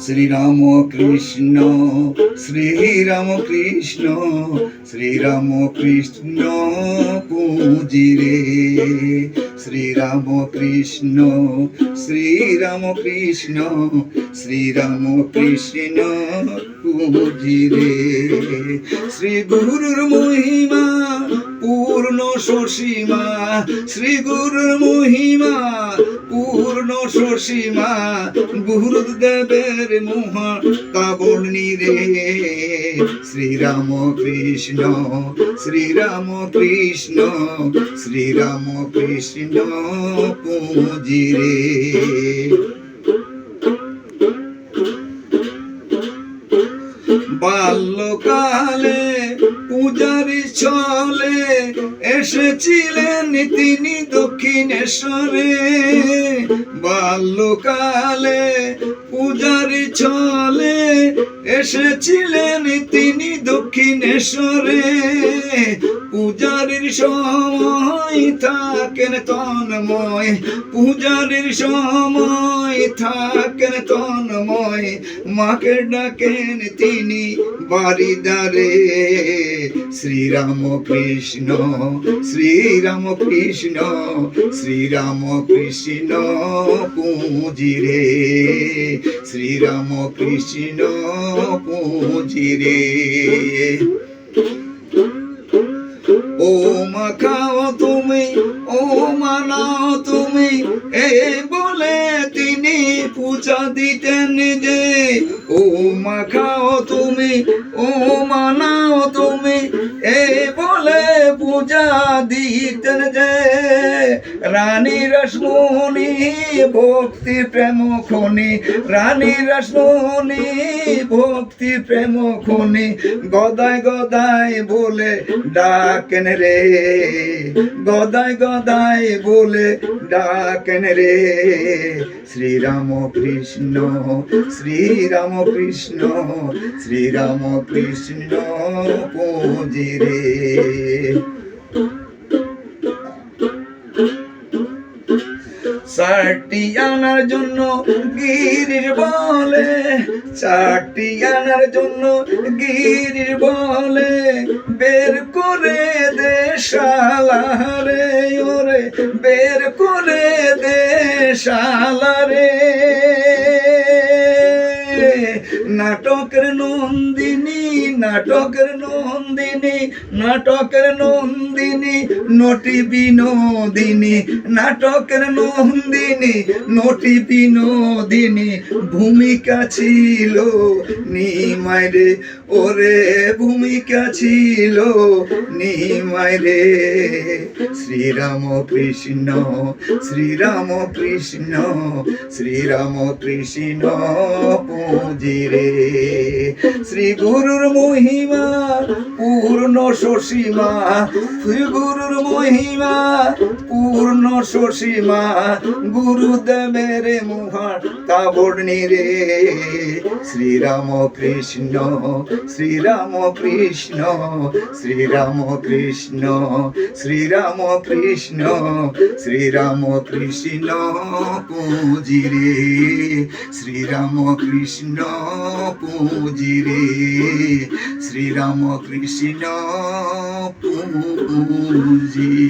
শ্রীরাম কৃষ্ণ শ্রীরাম কৃষ্ণ শ্রীরাম কৃষ্ণ পুজিরে শ্রীরাম কৃষ্ণ শ্রীরাম কৃষ্ণ শ্রীরাম কৃষ্ণ পুজিরে শ্রী গুরুর মহিমা পূর্ণ সসীমা শ্রী গুরুর মহিমা পূর্ণ সসীমা গুরুদেবের মহা কাবর্ণী রে শ্রীরাম কৃষ্ণ শ্রীরাম কৃষ্ণ শ্রীরাম কৃষ্ণ পুজিরে বাল্যকালে পূজারি ছলে এসেছিলেন তিনি দক্ষিণেশ্বরে বাল্যকালে পূজারি ছলে এসেছিলেন তিনি দক্ষিণেশ্বরে পূজারির সময় থাকেন তন্ময় পূজারির সময় থাকেন তন্ময় মাকে ডাকেন তিনি বারিদারে শ্রীরাম কৃষ্ণ শ্রীরাম কৃষ্ণ শ্রীরাম কৃষ্ণ পুজিরে শ্রীরাম কৃষ্ণ পুজিরে ও মা খাও তুমি ও মা নাও তুমি এই বলে তিনি পূজা দিতেন যে ও মা খাও তুমি ও মা নাও তুমি এই বলে পূজা দিতেন যে রানী রসমণি ভক্তি প্রেম খনি রানী রসমণি ভক্তি প্রেম খনি গদায় গদায় বলে ডাকেন রে গদায় গদায় বলে ডাকেন রে শ্রীরাম কৃষ্ণ শ্রীরাম কৃষ্ণ শ্রীরাম কৃষ্ণ পুজিরে চারটি আনার জন্য গিরির বলে চারটি আনার জন্য গিরির বলে বের করে দে শালারে ওরে বের করে দে শালারে নাটকের নন্দিনী নাটকের নন্দিনী নাটকের নন্দিনী নটি বিনোদিনী নাটকের নন্দিনী নটি বিনোদিনী ভূমিকা ছিল নিমাই রে ওরে ভূমিকা ছিল নিমাই রে শ্রীরাম কৃষ্ণ শ্রীরাম কৃষ্ণ শ্রীরাম কৃষ্ণ পুজিরে শ্রী গুরুর মহিমা পূর্ণ সসীমা শ্রী গুরুর মহিমা পূর্ণ সসীমা গুরুদেবের মহা কাবর্ণী রে শ্রীরাম কৃষ্ণ শ্রীরাম কৃষ্ণ শ্রীরাম কৃষ্ণ শ্রীরাম কৃষ্ণ শ্রীরাম কৃষ্ণ পুজিরে শ্রীরাম কৃষ্ণ পুজিরে শ্রীরাম কৃষ্ণ পুজিরে।